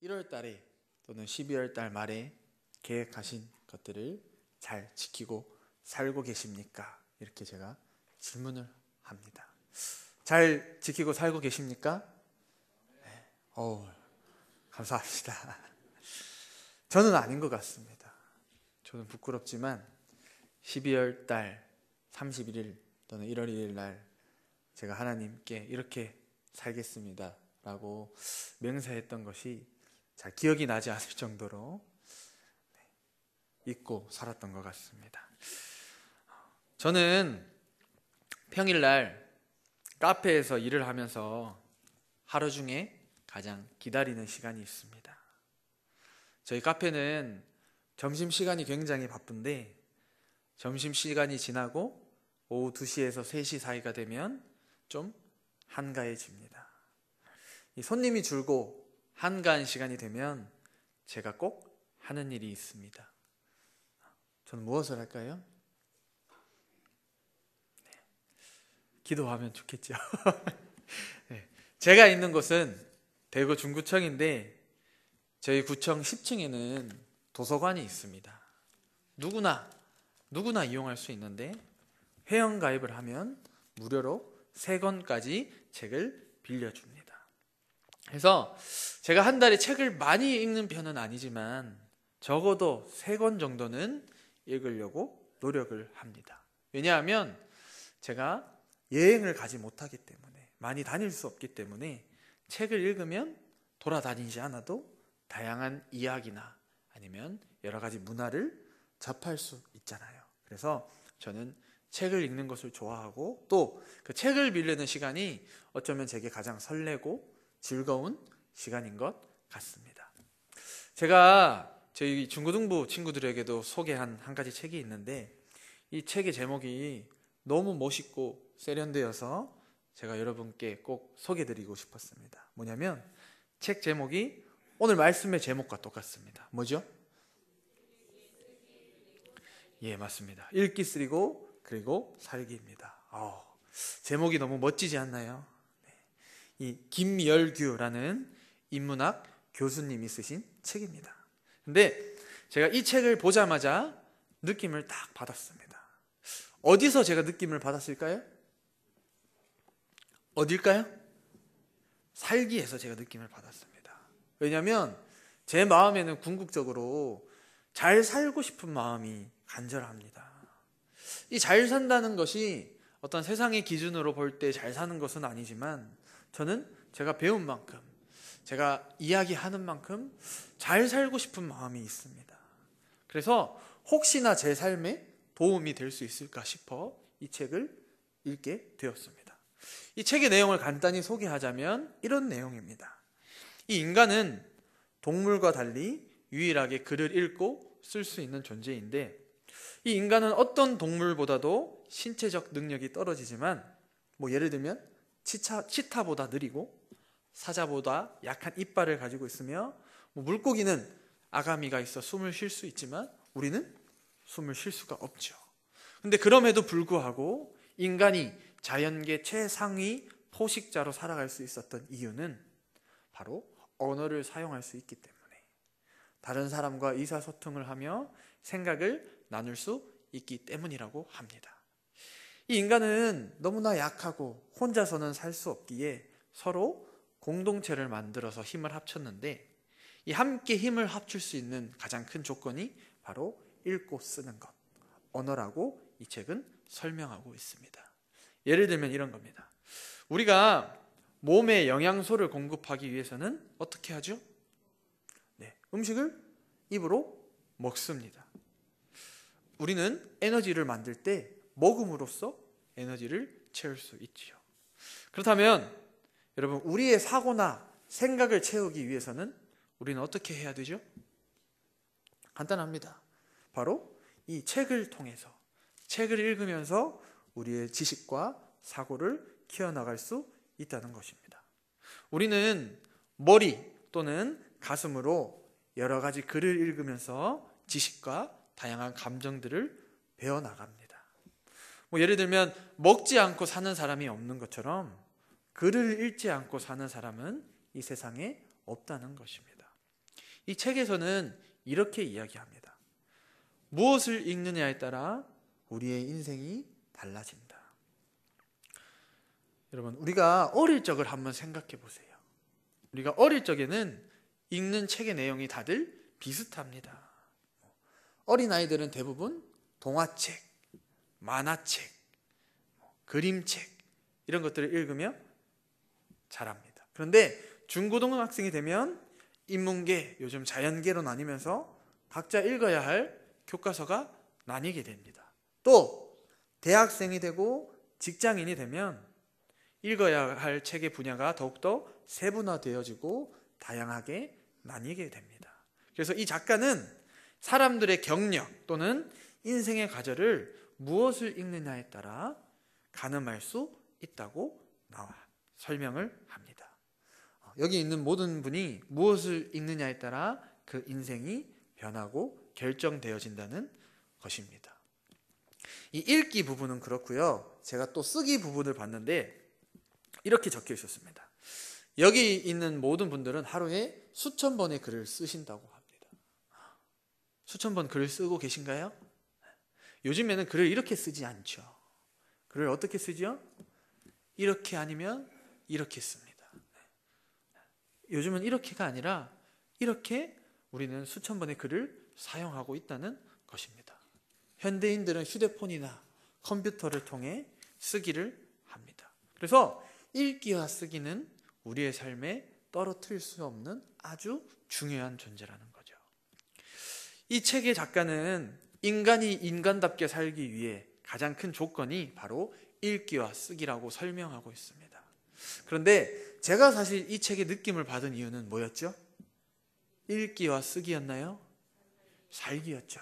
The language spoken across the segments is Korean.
1월 달에 또는 12월 달 말에 계획하신 것들을 잘 지키고 살고 계십니까? 이렇게 제가 질문을 합니다. 잘 지키고 살고 계십니까? 네. 감사합니다. 저는 아닌 것 같습니다. 저는 부끄럽지만 12월 달 31일 또는 1월 1일 날 제가 하나님께 이렇게 살겠습니다 라고 맹세했던 것이 잘 기억이 나지 않을 정도로 잊고 살았던 것 같습니다. 저는 평일날 카페에서 일을 하면서 하루 중에 가장 기다리는 시간이 있습니다. 저희 카페는 점심시간이 굉장히 바쁜데 점심시간이 지나고 오후 2시에서 3시 사이가 되면 좀 한가해집니다. 이 손님이 줄고 한가한 시간이 되면 제가 꼭 하는 일이 있습니다. 저는 무엇을 할까요? 기도하면 좋겠죠. 네. 제가 있는 곳은 대구 중구청인데 저희 구청 10층에는 도서관이 있습니다. 누구나 이용할 수 있는데 회원 가입을 하면 무료로 3권까지 책을 빌려줍니다. 그래서 제가 한 달에 책을 많이 읽는 편은 아니지만 적어도 3권 정도는 읽으려고 노력을 합니다. 왜냐하면 제가 여행을 가지 못하기 때문에, 많이 다닐 수 없기 때문에 책을 읽으면 돌아다니지 않아도 다양한 이야기나 아니면 여러 가지 문화를 접할 수 있잖아요. 그래서 저는 책을 읽는 것을 좋아하고 또 그 책을 빌리는 시간이 어쩌면 제게 가장 설레고 즐거운 시간인 것 같습니다. 제가 저희 중고등부 친구들에게도 소개한 한 가지 책이 있는데 이 책의 제목이 너무 멋있고 세련되어서 제가 여러분께 꼭 소개드리고 싶었습니다. 뭐냐면 책 제목이 오늘 말씀의 제목과 똑같습니다. 뭐죠? 예, 맞습니다. 읽기 쓰리고 그리고 살기입니다. 제목이 너무 멋지지 않나요? 이 김열규라는 인문학 교수님이 쓰신 책입니다. 근데 제가 이 책을 보자마자 느낌을 딱 받았습니다. 어디서 제가 느낌을 받았을까요? 어딜까요? 살기에서 제가 느낌을 받았습니다. 왜냐하면 제 마음에는 궁극적으로 잘 살고 싶은 마음이 간절합니다. 이 잘 산다는 것이 어떤 세상의 기준으로 볼 때 잘 사는 것은 아니지만 저는 제가 배운 만큼, 제가 이야기하는 만큼 잘 살고 싶은 마음이 있습니다. 그래서 혹시나 제 삶에 도움이 될 수 있을까 싶어 이 책을 읽게 되었습니다. 이 책의 내용을 간단히 소개하자면 이런 내용입니다. 이 인간은 동물과 달리 유일하게 글을 읽고 쓸 수 있는 존재인데 이 인간은 어떤 동물보다도 신체적 능력이 떨어지지만 예를 들면 치타보다 느리고 사자보다 약한 이빨을 가지고 있으며 물고기는 아가미가 있어 숨을 쉴 수 있지만 우리는 숨을 쉴 수가 없죠. 근데 그럼에도 불구하고 인간이 자연계 최상위 포식자로 살아갈 수 있었던 이유는 바로 언어를 사용할 수 있기 때문에 다른 사람과 의사소통을 하며 생각을 나눌 수 있기 때문이라고 합니다. 이 인간은 너무나 약하고 혼자서는 살 수 없기에 서로 공동체를 만들어서 힘을 합쳤는데 이 함께 힘을 합칠 수 있는 가장 큰 조건이 바로 읽고 쓰는 것, 언어라고 이 책은 설명하고 있습니다. 예를 들면 이런 겁니다. 우리가 몸에 영양소를 공급하기 위해서는 어떻게 하죠? 음식을 입으로 먹습니다. 우리는 에너지를 만들 때 먹음으로써 에너지를 채울 수 있지요. 그렇다면 여러분, 우리의 사고나 생각을 채우기 위해서는 우리는 어떻게 해야 되죠? 간단합니다. 바로 이 책을 통해서, 책을 읽으면서 우리의 지식과 사고를 키워나갈 수 있다는 것입니다. 우리는 머리 또는 가슴으로 여러 가지 글을 읽으면서 지식과 다양한 감정들을 배워나갑니다. 예를 들면 먹지 않고 사는 사람이 없는 것처럼 글을 읽지 않고 사는 사람은 이 세상에 없다는 것입니다. 이 책에서는 이렇게 이야기합니다. 무엇을 읽느냐에 따라 우리의 인생이 달라진다. 여러분, 우리가 어릴 적을 한번 생각해 보세요. 우리가 어릴 적에는 읽는 책의 내용이 다들 비슷합니다. 어린아이들은 대부분 동화책, 만화책, 그림책 이런 것들을 읽으며 자랍니다. 그런데 중고등학생이 되면 인문계, 요즘 자연계로 나뉘면서 각자 읽어야 할 교과서가 나뉘게 됩니다. 또 대학생이 되고 직장인이 되면 읽어야 할 책의 분야가 더욱더 세분화되어지고 다양하게 나뉘게 됩니다. 그래서 이 작가는 사람들의 경력 또는 인생의 과정을 무엇을 읽느냐에 따라 가늠할 수 있다고 설명을 합니다. 여기 있는 모든 분이 무엇을 읽느냐에 따라 그 인생이 변하고 결정되어진다는 것입니다. 이 읽기 부분은 그렇고요. 제가 또 쓰기 부분을 봤는데 이렇게 적혀 있었습니다. 여기 있는 모든 분들은 하루에 수천 번의 글을 쓰신다고 합니다. 수천 번 글을 쓰고 계신가요? 요즘에는 글을 이렇게 쓰지 않죠. 글을 어떻게 쓰죠? 이렇게 아니면 이렇게 씁니다. 요즘은 이렇게가 아니라 이렇게 우리는 수천 번의 글을 사용하고 있다는 것입니다. 현대인들은 휴대폰이나 컴퓨터를 통해 쓰기를 합니다. 그래서 읽기와 쓰기는 우리의 삶에 떨어뜨릴 수 없는 아주 중요한 존재라는 거죠. 이 책의 작가는 인간이 인간답게 살기 위해 가장 큰 조건이 바로 읽기와 쓰기라고 설명하고 있습니다. 그런데 제가 사실 이 책의 느낌을 받은 이유는 뭐였죠? 읽기와 쓰기였나요? 살기였죠.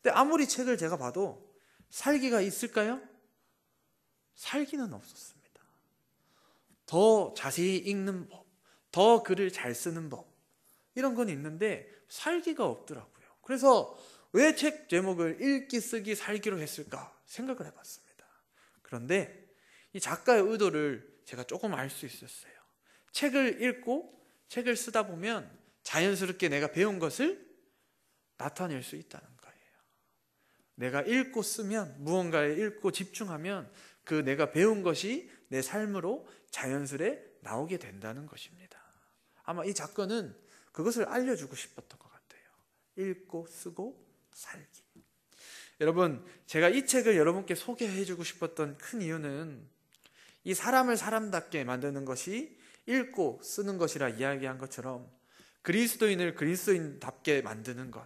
근데 아무리 책을 제가 봐도 살기가 있을까요? 살기는 없었습니다. 더 자세히 읽는 법, 더 글을 잘 쓰는 법 이런 건 있는데 살기가 없더라고요. 그래서 왜 책 제목을 읽기, 쓰기, 살기로 했을까 생각을 해봤습니다. 그런데 이 작가의 의도를 제가 조금 알 수 있었어요. 책을 읽고 책을 쓰다 보면 자연스럽게 내가 배운 것을 나타낼 수 있다는 거예요. 내가 읽고 쓰면, 무언가에 읽고 집중하면 그 내가 배운 것이 내 삶으로 자연스레 나오게 된다는 것입니다. 아마 이 작가는 그것을 알려주고 싶었던 것 같아요. 읽고 쓰고 살기. 여러분, 제가 이 책을 여러분께 소개해주고 싶었던 큰 이유는 이 사람을 사람답게 만드는 것이 읽고 쓰는 것이라 이야기한 것처럼 그리스도인을 그리스도인답게 만드는 것,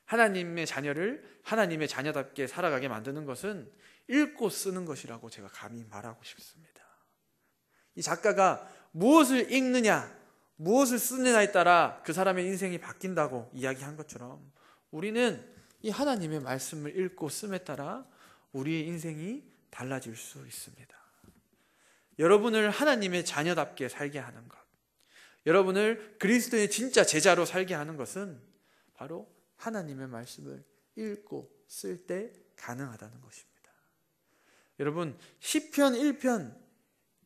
하나님의 자녀를 하나님의 자녀답게 살아가게 만드는 것은 읽고 쓰는 것이라고 제가 감히 말하고 싶습니다. 이 작가가 무엇을 읽느냐, 무엇을 쓰느냐에 따라 그 사람의 인생이 바뀐다고 이야기한 것처럼 우리는 이 하나님의 말씀을 읽고 씀에 따라 우리의 인생이 달라질 수 있습니다. 여러분을 하나님의 자녀답게 살게 하는 것, 여러분을 그리스도의 진짜 제자로 살게 하는 것은 바로 하나님의 말씀을 읽고 쓸 때 가능하다는 것입니다. 여러분, 시편 1편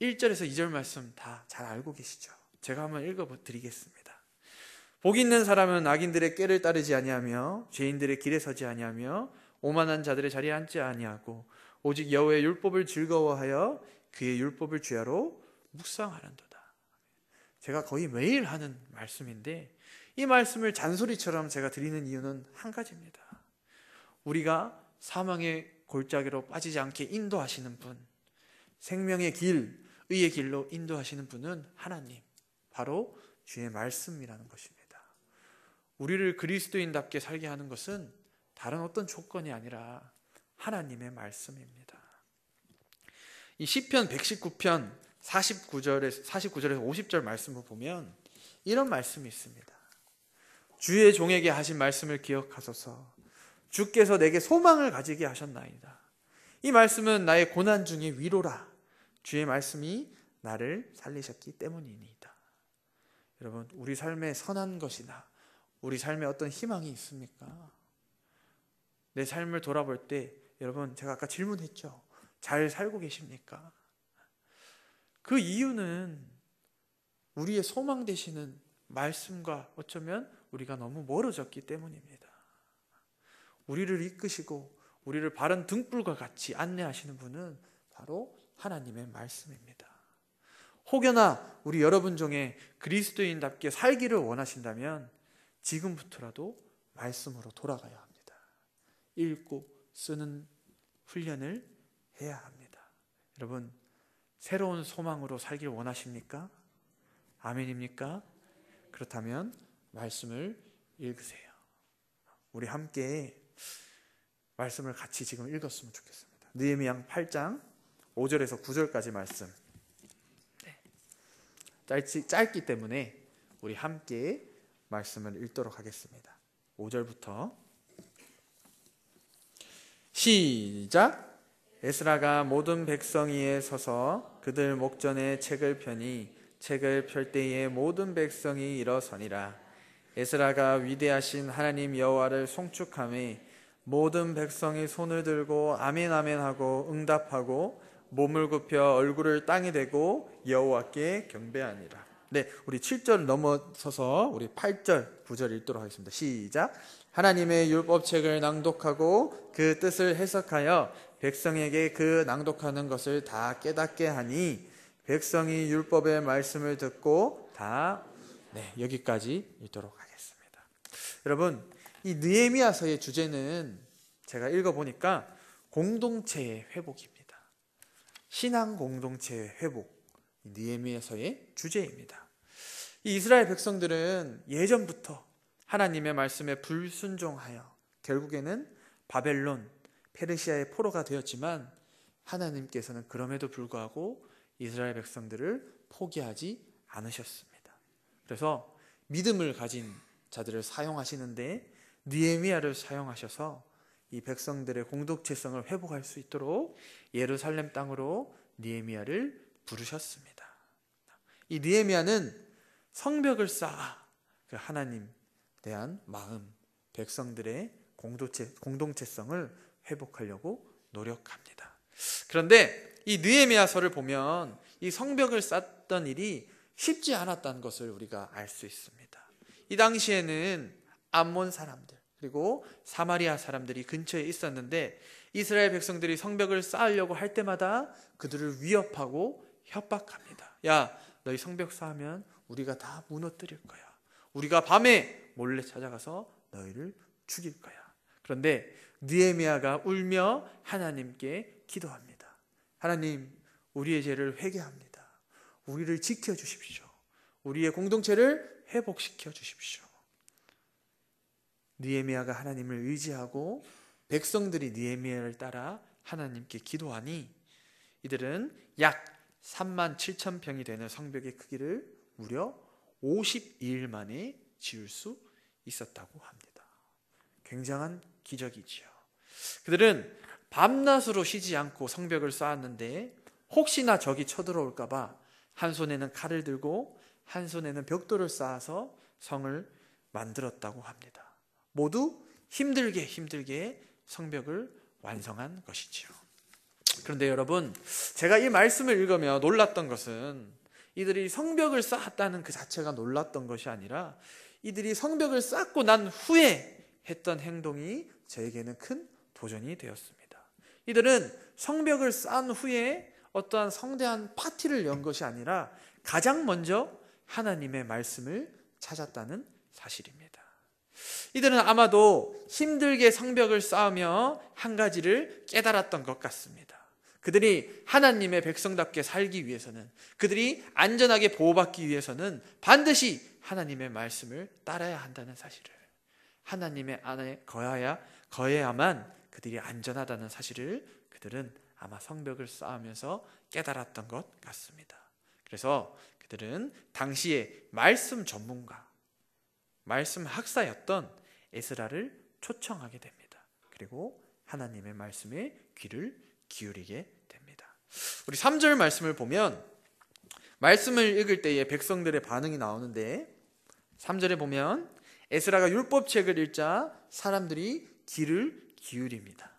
1절에서 2절 말씀 다 잘 알고 계시죠? 제가 한번 읽어드리겠습니다. 복 있는 사람은 악인들의 꾀를 따르지 아니하며 죄인들의 길에 서지 아니하며 오만한 자들의 자리에 앉지 아니하고 오직 여호와의 율법을 즐거워하여 그의 율법을 주야로 묵상하는도다. 제가 거의 매일 하는 말씀인데 이 말씀을 잔소리처럼 제가 드리는 이유는 한 가지입니다. 우리가 사망의 골짜기로 빠지지 않게 인도하시는 분, 생명의 길, 의의 길로 인도하시는 분은 하나님, 바로 주의 말씀이라는 것입니다. 우리를 그리스도인답게 살게 하는 것은 다른 어떤 조건이 아니라 하나님의 말씀입니다. 이 시편 119편 49절에서 50절 말씀을 보면 이런 말씀이 있습니다. 주의 종에게 하신 말씀을 기억하소서. 주께서 내게 소망을 가지게 하셨나이다. 이 말씀은 나의 고난 중의 위로라. 주의 말씀이 나를 살리셨기 때문이니이다. 여러분, 우리 삶에 선한 것이나 우리 삶에 어떤 희망이 있습니까? 내 삶을 돌아볼 때 여러분, 제가 아까 질문했죠. 잘 살고 계십니까? 그 이유는 우리의 소망 되시는 말씀과 어쩌면 우리가 너무 멀어졌기 때문입니다. 우리를 이끄시고 우리를 바른 등불과 같이 안내하시는 분은 바로 하나님의 말씀입니다. 혹여나 우리 여러분 중에 그리스도인답게 살기를 원하신다면 지금부터라도 말씀으로 돌아가야 합니다. 읽고 쓰는 훈련을 해야 합니다. 여러분, 새로운 소망으로 살길 원하십니까? 아멘입니까? 그렇다면 말씀을 읽으세요. 우리 함께 말씀을 같이 지금 읽었으면 좋겠습니다. 느헤미야 8장 5절에서 9절까지 말씀. 짧기 때문에 우리 함께 말씀을 읽도록 하겠습니다. 5절부터 시작. 에스라가 모든 백성 위에 서서 그들 목전에 책을 펴니 책을 펼 때에 모든 백성이 일어서니라. 에스라가 위대하신 하나님 여호와를 송축하며 모든 백성이 손을 들고 아멘 아멘 하고 응답하고 몸을 굽혀 얼굴을 땅에 대고 여호와께 경배하니라. 네, 우리 7절 넘어서서 우리 8절 9절 읽도록 하겠습니다. 시작. 하나님의 율법책을 낭독하고 그 뜻을 해석하여 백성에게 그 낭독하는 것을 다 깨닫게 하니 백성이 율법의 말씀을 듣고 다 여기까지 읽도록 하겠습니다. 여러분, 이 느헤미야서의 주제는 제가 읽어보니까 공동체의 회복입니다. 신앙 공동체의 회복, 느헤미야서의 주제입니다. 이 이스라엘 백성들은 예전부터 하나님의 말씀에 불순종하여 결국에는 바벨론, 페르시아의 포로가 되었지만 하나님께서는 그럼에도 불구하고 이스라엘 백성들을 포기하지 않으셨습니다. 그래서 믿음을 가진 자들을 사용하시는데 느헤미야를 사용하셔서 이 백성들의 공동체성을 회복할 수 있도록 예루살렘 땅으로 느헤미야를 부르셨습니다. 이 느헤미야는 성벽을 쌓아 그 하나님 대한 마음, 백성들의 공동체성을 회복하려고 노력합니다. 그런데 이 느헤미야서를 보면 이 성벽을 쌓던 일이 쉽지 않았다는 것을 우리가 알 수 있습니다. 이 당시에는 암몬 사람들 그리고 사마리아 사람들이 근처에 있었는데 이스라엘 백성들이 성벽을 쌓으려고 할 때마다 그들을 위협하고 협박합니다. 야, 너희 성벽 쌓으면 우리가 다 무너뜨릴 거야. 우리가 밤에 몰래 찾아가서 너희를 죽일 거야. 그런데 느헤미야가 울며 하나님께 기도합니다. 하나님, 우리의 죄를 회개합니다. 우리를 지켜주십시오. 우리의 공동체를 회복시켜 주십시오. 느헤미야가 하나님을 의지하고 백성들이 느헤미야를 따라 하나님께 기도하니 이들은 약 37,000평이 되는 성벽의 크기를 무려 52일 만에 지을 수 있었다고 합니다. 굉장한 기적이지요. 그들은 밤낮으로 쉬지 않고 성벽을 쌓았는데 혹시나 적이 쳐들어올까 봐 한 손에는 칼을 들고 한 손에는 벽돌을 쌓아서 성을 만들었다고 합니다. 모두 힘들게 성벽을 완성한 것이지요. 그런데 여러분, 제가 이 말씀을 읽으며 놀랐던 것은 이들이 성벽을 쌓았다는 그 자체가 놀랐던 것이 아니라 이들이 성벽을 쌓고 난 후에 했던 행동이 저에게는 큰 도전이 되었습니다. 이들은 성벽을 쌓은 후에 어떠한 성대한 파티를 연 것이 아니라 가장 먼저 하나님의 말씀을 찾았다는 사실입니다. 이들은 아마도 힘들게 성벽을 쌓으며 한 가지를 깨달았던 것 같습니다. 그들이 하나님의 백성답게 살기 위해서는, 그들이 안전하게 보호받기 위해서는 반드시 하나님의 말씀을 따라야 한다는 사실을, 하나님의 안에 거해야만 그들이 안전하다는 사실을 그들은 아마 성벽을 쌓으면서 깨달았던 것 같습니다. 그래서 그들은 당시에 말씀 전문가, 말씀 학사였던 에스라를 초청하게 됩니다. 그리고 하나님의 말씀에 귀를 기울이게 됩니다. 우리 3절 말씀을 보면 말씀을 읽을 때에 백성들의 반응이 나오는데 3절에 보면 에스라가 율법책을 읽자 사람들이 귀를 기울입니다.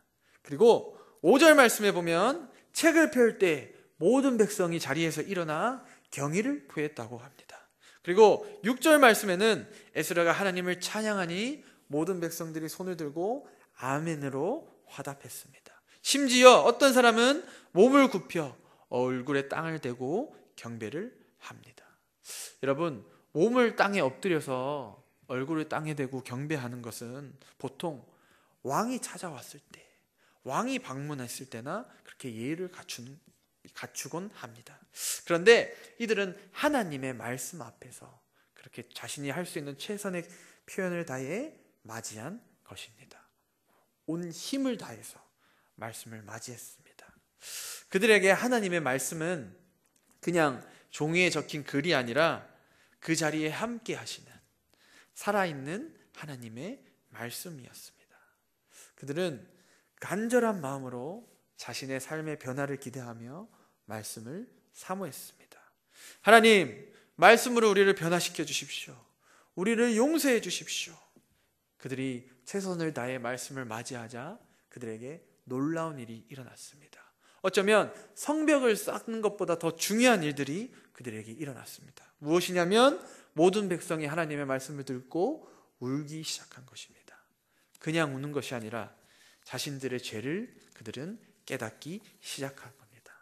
그리고 5절 말씀에 보면 책을 펼 때 모든 백성이 자리에서 일어나 경의를 표했다고 합니다. 그리고 6절 말씀에는 에스라가 하나님을 찬양하니 모든 백성들이 손을 들고 아멘으로 화답했습니다. 심지어 어떤 사람은 몸을 굽혀 얼굴에 땅을 대고 경배를 합니다. 여러분, 몸을 땅에 엎드려서 얼굴을 땅에 대고 경배하는 것은 보통 왕이 찾아왔을 때, 왕이 방문했을 때나 그렇게 예의를 갖추곤 합니다. 그런데 이들은 하나님의 말씀 앞에서 그렇게 자신이 할 수 있는 최선의 표현을 다해 맞이한 것입니다. 온 힘을 다해서 말씀을 맞이했습니다. 그들에게 하나님의 말씀은 그냥 종이에 적힌 글이 아니라 그 자리에 함께 하시는 살아있는 하나님의 말씀이었습니다. 그들은 간절한 마음으로 자신의 삶의 변화를 기대하며 말씀을 사모했습니다. 하나님, 말씀으로 우리를 변화시켜 주십시오. 우리를 용서해 주십시오. 그들이 최선을 다해 말씀을 맞이하자 그들에게 놀라운 일이 일어났습니다. 어쩌면 성벽을 쌓는 것보다 더 중요한 일들이 그들에게 일어났습니다. 무엇이냐면 모든 백성이 하나님의 말씀을 듣고 울기 시작한 것입니다. 그냥 우는 것이 아니라 자신들의 죄를 그들은 깨닫기 시작한 겁니다.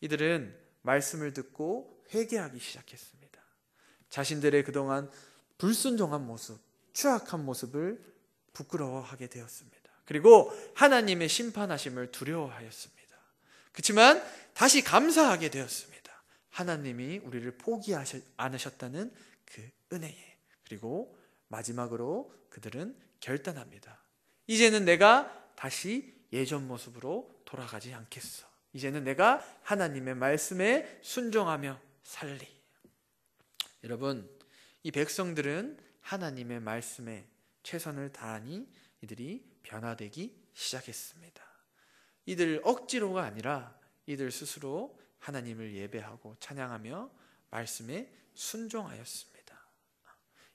이들은 말씀을 듣고 회개하기 시작했습니다. 자신들의 그동안 불순종한 모습, 추악한 모습을 부끄러워하게 되었습니다. 그리고 하나님의 심판하심을 두려워하였습니다. 그렇지만 다시 감사하게 되었습니다. 하나님이 우리를 포기하지 않으셨다는 그 은혜에. 그리고 마지막으로 그들은 결단합니다. 이제는 내가 다시 예전 모습으로 돌아가지 않겠어. 이제는 내가 하나님의 말씀에 순종하며 살리. 여러분, 이 백성들은 하나님의 말씀에 최선을 다하니 이들이 변화되기 시작했습니다. 이들 억지로가 아니라 이들 스스로 하나님을 예배하고 찬양하며 말씀에 순종하였습니다.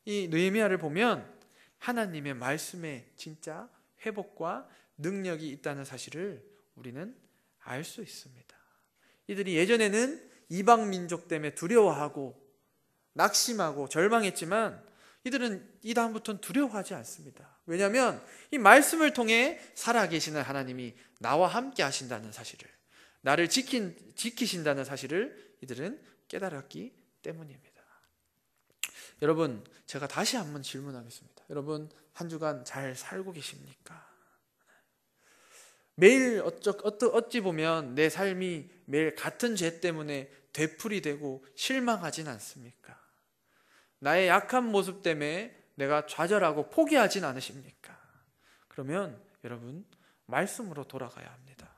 이 느헤미야를 보면 하나님의 말씀에 진짜 회복과 능력이 있다는 사실을 우리는 알 수 있습니다. 이들이 예전에는 이방 민족 때문에 두려워하고 낙심하고 절망했지만 이들은 이 다음부터는 두려워하지 않습니다. 왜냐하면 이 말씀을 통해 살아계시는 하나님이 나와 함께 하신다는 사실을, 나를 지키신다는 사실을 이들은 깨달았기 때문입니다. 여러분, 제가 다시 한번 질문하겠습니다. 여러분, 한 주간 잘 살고 계십니까? 매일 어찌 보면 내 삶이 매일 같은 죄 때문에 되풀이되고 실망하진 않습니까? 나의 약한 모습 때문에 내가 좌절하고 포기하진 않으십니까? 그러면 여러분, 말씀으로 돌아가야 합니다.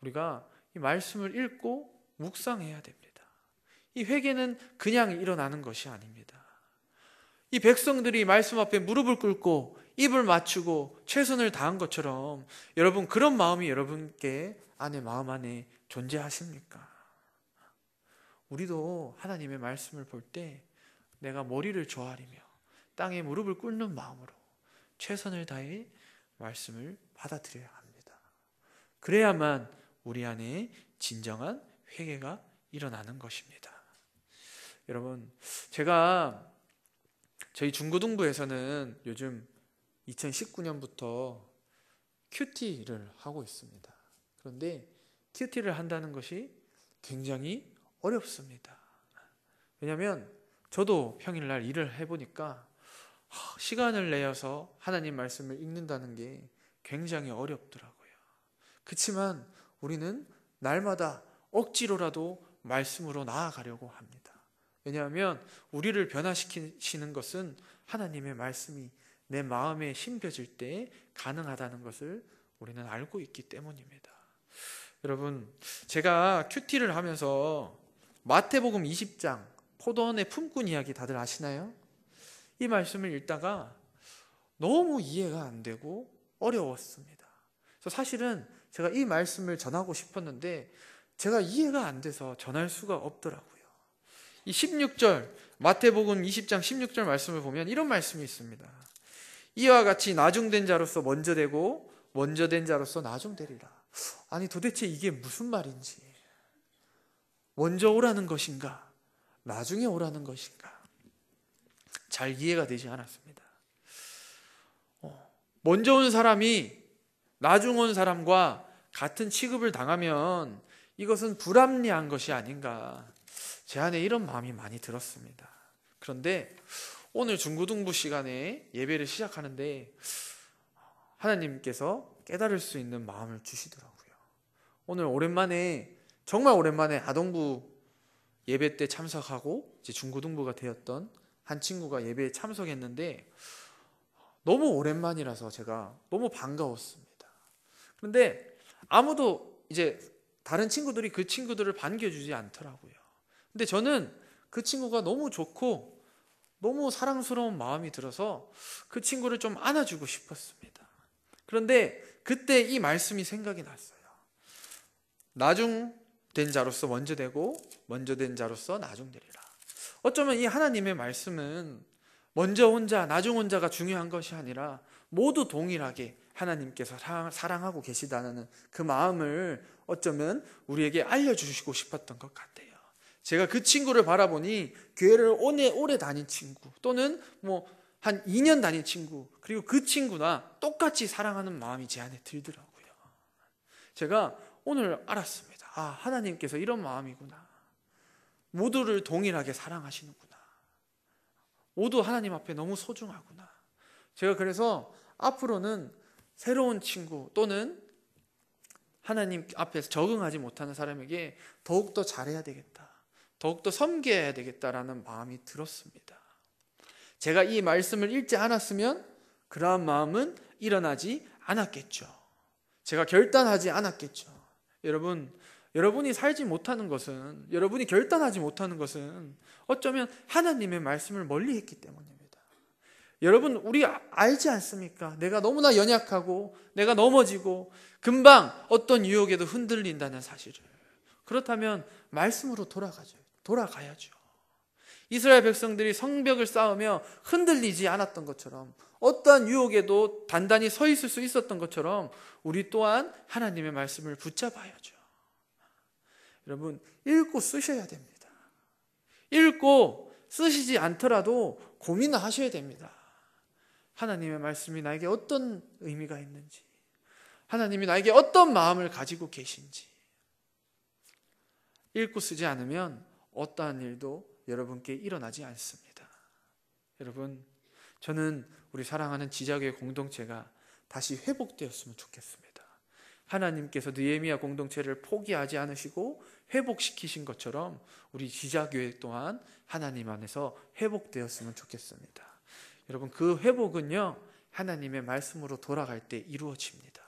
우리가 이 말씀을 읽고 묵상해야 됩니다. 이 회개는 그냥 일어나는 것이 아닙니다. 이 백성들이 말씀 앞에 무릎을 꿇고 입을 맞추고 최선을 다한 것처럼 여러분, 그런 마음이 여러분께 마음 안에 존재하십니까? 우리도 하나님의 말씀을 볼 때 내가 머리를 조아리며 땅에 무릎을 꿇는 마음으로 최선을 다해 말씀을 받아들여야 합니다. 그래야만 우리 안에 진정한 회개가 일어나는 것입니다. 여러분, 제가 저희 중고등부에서는 요즘 2019년부터 큐티를 하고 있습니다. 그런데 큐티를 한다는 것이 굉장히 어렵습니다. 왜냐하면 저도 평일날 일을 해보니까 시간을 내어서 하나님 말씀을 읽는다는 게 굉장히 어렵더라고요. 그렇지만 우리는 날마다 억지로라도 말씀으로 나아가려고 합니다. 왜냐하면 우리를 변화시키시는 것은 하나님의 말씀이 내 마음에 심겨질 때 가능하다는 것을 우리는 알고 있기 때문입니다. 여러분, 제가 큐티를 하면서 마태복음 20장 포도원의 품꾼 이야기 다들 아시나요? 이 말씀을 읽다가 너무 이해가 안 되고 어려웠습니다. 그래서 사실은 제가 이 말씀을 전하고 싶었는데 제가 이해가 안 돼서 전할 수가 없더라고요. 이 16절, 마태복음 20장 16절 말씀을 보면 이런 말씀이 있습니다. 이와 같이 나중된 자로서 먼저 되고 먼저 된 자로서 나중되리라. 아니, 도대체 이게 무슨 말인지, 먼저 오라는 것인가, 나중에 오라는 것인가? 잘 이해가 되지 않았습니다. 먼저 온 사람이 나중 온 사람과 같은 취급을 당하면 이것은 불합리한 것이 아닌가, 제 안에 이런 마음이 많이 들었습니다. 그런데 오늘 중고등부 시간에 예배를 시작하는데 하나님께서 깨달을 수 있는 마음을 주시더라고요. 오늘 오랜만에, 정말 오랜만에 아동부 예배 때 참석하고 이제 중고등부가 되었던 한 친구가 예배에 참석했는데 너무 오랜만이라서 제가 너무 반가웠습니다. 그런데 아무도 이제 다른 친구들이 그 친구들을 반겨주지 않더라고요. 근데 저는 그 친구가 너무 좋고 너무 사랑스러운 마음이 들어서 그 친구를 좀 안아주고 싶었습니다. 그런데 그때 이 말씀이 생각이 났어요. 나중 된 자로서 먼저 되고 먼저 된 자로서 나중 되리라. 어쩌면 이 하나님의 말씀은 먼저 온 자, 나중 온 자가 중요한 것이 아니라 모두 동일하게 하나님께서 사랑하고 계시다는 그 마음을 어쩌면 우리에게 알려주시고 싶었던 것 같아요. 제가 그 친구를 바라보니 교회를 오래 다닌 친구, 또는 한 2년 다닌 친구, 그리고 그 친구나 똑같이 사랑하는 마음이 제 안에 들더라고요. 제가 오늘 알았습니다. 하나님께서 이런 마음이구나. 모두를 동일하게 사랑하시는구나. 모두 하나님 앞에 너무 소중하구나. 제가 그래서 앞으로는 새로운 친구 또는 하나님 앞에서 적응하지 못하는 사람에게 더욱더 잘해야 되겠다, 더욱더 섬겨야 되겠다라는 마음이 들었습니다. 제가 이 말씀을 읽지 않았으면 그러한 마음은 일어나지 않았겠죠. 제가 결단하지 않았겠죠. 여러분이 살지 못하는 것은, 여러분이 결단하지 못하는 것은 어쩌면 하나님의 말씀을 멀리했기 때문입니다. 여러분, 우리 알지 않습니까? 내가 너무나 연약하고 내가 넘어지고 금방 어떤 유혹에도 흔들린다는 사실을. 그렇다면 말씀으로 돌아가야죠. 이스라엘 백성들이 성벽을 쌓으며 흔들리지 않았던 것처럼, 어떠한 유혹에도 단단히 서 있을 수 있었던 것처럼 우리 또한 하나님의 말씀을 붙잡아야죠. 여러분, 읽고 쓰셔야 됩니다. 읽고 쓰시지 않더라도 고민을 하셔야 됩니다. 하나님의 말씀이 나에게 어떤 의미가 있는지, 하나님이 나에게 어떤 마음을 가지고 계신지. 읽고 쓰지 않으면 어떠한 일도 여러분께 일어나지 않습니다. 여러분, 저는 우리 사랑하는 지자교회 공동체가 다시 회복되었으면 좋겠습니다. 하나님께서 느헤미야 공동체를 포기하지 않으시고 회복시키신 것처럼 우리 지자교회 또한 하나님 안에서 회복되었으면 좋겠습니다. 여러분, 그 회복은요, 하나님의 말씀으로 돌아갈 때 이루어집니다.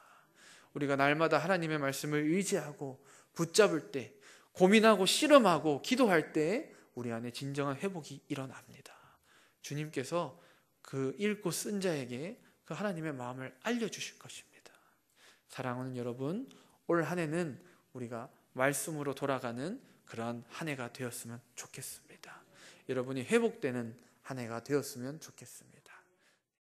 우리가 날마다 하나님의 말씀을 의지하고 붙잡을 때, 고민하고 씨름하고 기도할 때 우리 안에 진정한 회복이 일어납니다. 주님께서 그 읽고 쓴 자에게 그 하나님의 마음을 알려주실 것입니다. 사랑하는 여러분, 올 한 해는 우리가 말씀으로 돌아가는 그러한 한 해가 되었으면 좋겠습니다. 여러분이 회복되는 한 해가 되었으면 좋겠습니다.